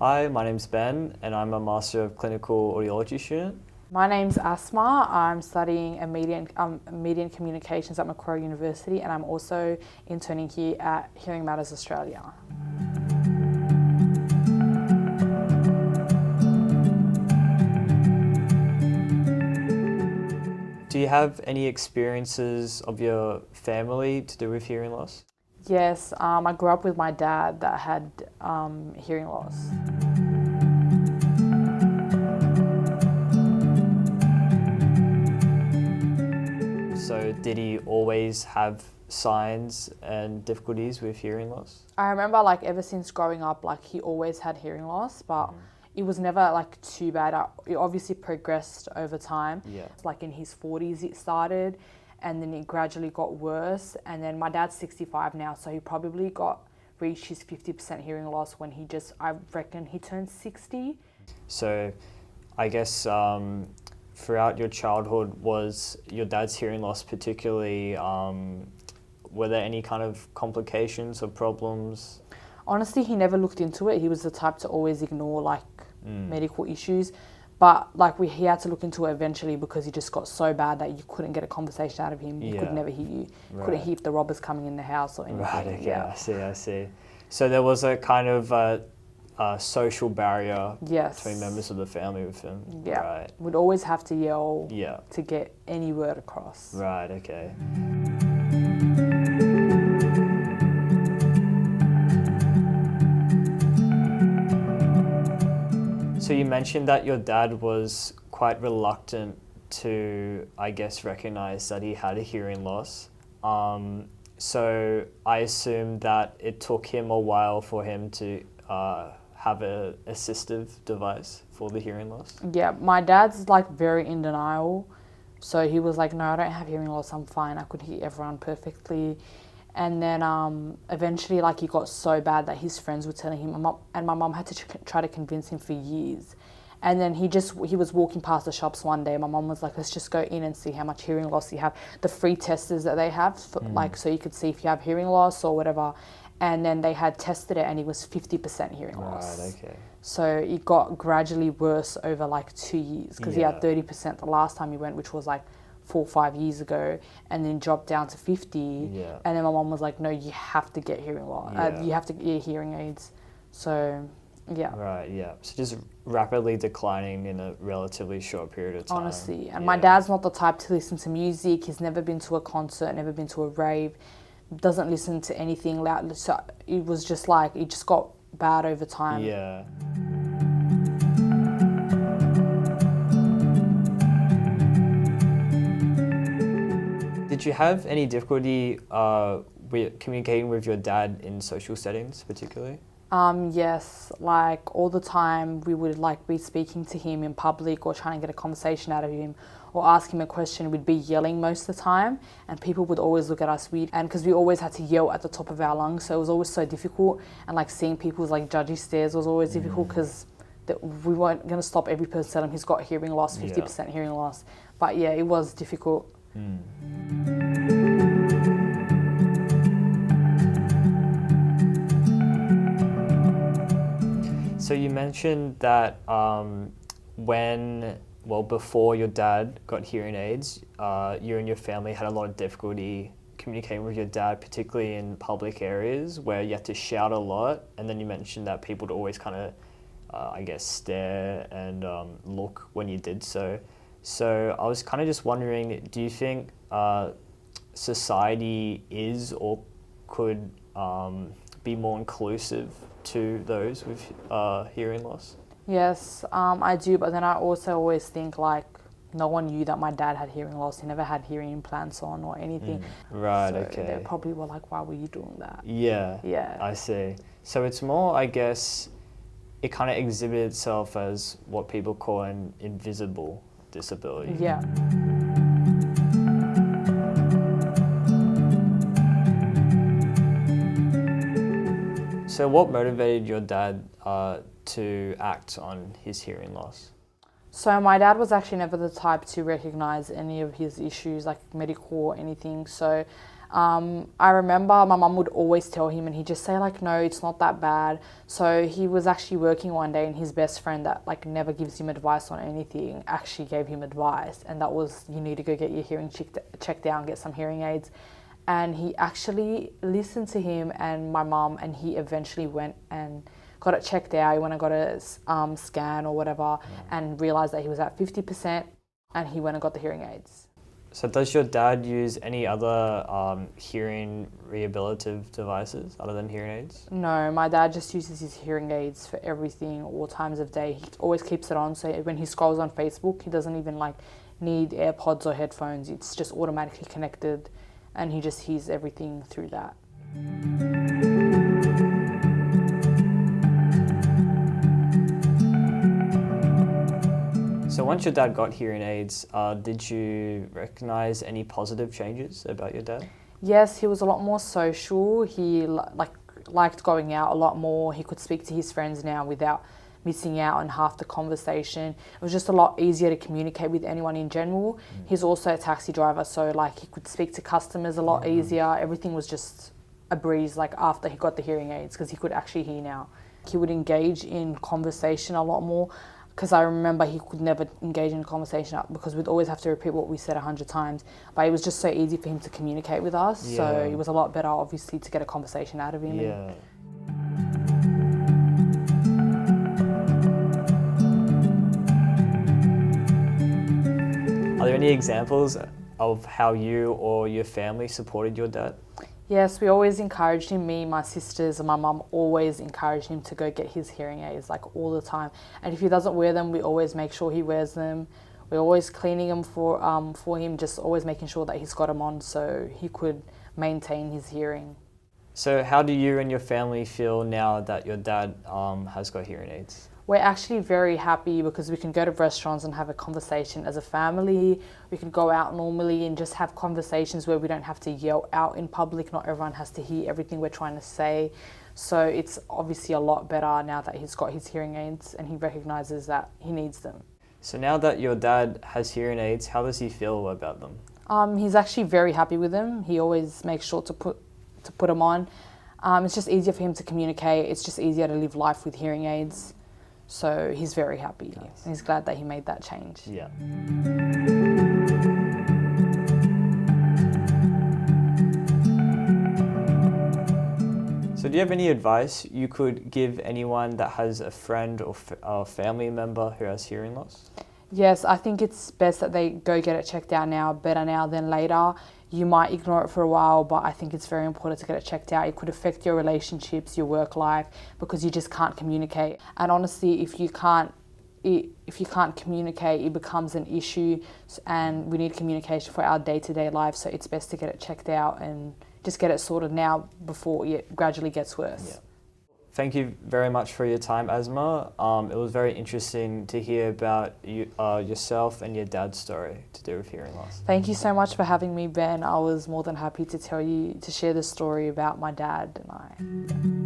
Hi, my name's Ben and I'm a Master of Clinical Audiology student. My name's Asmaa. I'm studying media and communications at Macquarie University, and I'm also interning here at Hearing Matters Australia. Do you have any experiences of your family to do with hearing loss? Yes, I grew up with my dad that had hearing loss. So did he always have signs and difficulties with hearing loss? I remember ever since growing up, he always had hearing loss, but it was never too bad. It obviously progressed over time. Yeah. In his 40s it started, and then it gradually got worse. And then my dad's 65 now, so he probably reached his 50% hearing loss when I reckon he turned 60. So I guess throughout your childhood, was your dad's hearing loss particularly, were there any kind of complications or problems? Honestly, he never looked into it. He was the type to always ignore medical issues. But he had to look into it eventually because he just got so bad that you couldn't get a conversation out of him. He could never hear you. Right. Couldn't hear if the robbers coming in the house or anything. Right, okay, Yeah. I see. So there was a kind of a social barrier between members of the family with him. Yeah. Right. We'd always have to yell Yeah. to get any word across. Right, okay. So you mentioned that your dad was quite reluctant to, I guess, recognize that he had a hearing loss. So I assume that it took him a while for him to have an assistive device for the hearing loss. Yeah, my dad's very in denial. So he was like, no, I don't have hearing loss, I'm fine. I could hear everyone perfectly. And then eventually it got so bad that his friends were telling him, my mum had to try to convince him for years. And then he was walking past the shops one day. My mum was like, let's just go in and see how much hearing loss you have. The free testers that they have, so you could see if you have hearing loss or whatever. And then they had tested it and he was 50% hearing loss. Right, okay. So it got gradually worse over 2 years because he had 30% the last time he went, which was 4 or 5 years ago, and then dropped down to 50. Yeah. And then my mum was like, no, you have to get hearing loss. You have to get hearing aids. So, yeah. Right, yeah. So just rapidly declining in a relatively short period of time. Honestly. And my dad's not the type to listen to music. He's never been to a concert, never been to a rave, doesn't listen to anything loud. So it was just it just got bad over time. Yeah. Did you have any difficulty with communicating with your dad in social settings, particularly? Yes, all the time we would be speaking to him in public or trying to get a conversation out of him or ask him a question. We'd be yelling most of the time, and people would always look at us weird. And because we always had to yell at the top of our lungs, so it was always so difficult. And seeing people's judgy stares was always difficult because we weren't going to stop every person telling him he's got hearing loss, 50% hearing loss. But yeah, it was difficult. So you mentioned that before your dad got hearing aids, you and your family had a lot of difficulty communicating with your dad, particularly in public areas where you had to shout a lot. And then you mentioned that people would always kind of, stare and look when you did so. So I was kind of just wondering, do you think society is or could be more inclusive to those with hearing loss? Yes, I do, but then I also always think no one knew that my dad had hearing loss. He never had hearing implants on or anything. Right, so okay. They probably were why were you doing that? Yeah, Yeah. I see. So it's more, I guess, it kind of exhibited itself as what people call an invisible disability. Yeah. So what motivated your dad to act on his hearing loss? So my dad was actually never the type to recognise any of his issues, like medical or anything. So I remember my mum would always tell him, and he'd just say like, no, it's not that bad. So he was actually working one day, and his best friend that like never gives him advice on anything actually gave him advice, and that was, you need to go get your hearing checked out and get some hearing aids. And he actually listened to him and my mum, and he eventually went and got it checked out. He went and got a scan or whatever, and realised that he was at 50%, and he went and got the hearing aids. So does your dad use any other hearing rehabilitative devices other than hearing aids? No, my dad just uses his hearing aids for everything, all times of day. He always keeps it on, so when he scrolls on Facebook, he doesn't even like need AirPods or headphones. It's just automatically connected, and he just hears everything through that. So once your dad got hearing aids, did you recognise any positive changes about your dad? Yes, he was a lot more social. He liked going out a lot more. He could speak to his friends now without missing out on half the conversation. It was just a lot easier to communicate with anyone in general. He's also a taxi driver, so like he could speak to customers a lot easier. Everything was just a breeze like after he got the hearing aids, because he could actually hear now. He would engage in conversation a lot more, because I remember he could never engage in a conversation because we'd always have to repeat what we said 100 times. But it was just so easy for him to communicate with us. Yeah. So it was a lot better, obviously, to get a conversation out of him. Yeah. Are there any examples of how you or your family supported your dad? Yes, we always encouraged him. Me, my sisters and my mum always encouraged him to go get his hearing aids, like all the time. And if he doesn't wear them, we always make sure he wears them. We're always cleaning them for him, just always making sure that he's got them on so he could maintain his hearing. So how do you and your family feel now that your dad has got hearing aids? We're actually very happy because we can go to restaurants and have a conversation as a family. We can go out normally and just have conversations where we don't have to yell out in public. Not everyone has to hear everything we're trying to say. So it's obviously a lot better now that he's got his hearing aids and he recognises that he needs them. So now that your dad has hearing aids, how does he feel about them? He's actually very happy with them. He always makes sure to put them on. It's just easier for him to communicate. It's just easier to live life with hearing aids. So he's very happy. Nice. And he's glad that he made that change. Yeah. So do you have any advice you could give anyone that has a friend or a family member who has hearing loss? Yes, I think it's best that they go get it checked out now, better now than later. You might ignore it for a while, but I think it's very important to get it checked out. It could affect your relationships, your work life, because you just can't communicate. And honestly, if you can't communicate, it becomes an issue, and we need communication for our day-to-day life. So it's best to get it checked out and just get it sorted now before it gradually gets worse. Yeah. Thank you very much for your time, Asmaa. It was very interesting to hear about yourself and your dad's story to do with hearing loss. Thank you so much for having me, Ben. I was more than happy to share the story about my dad and I.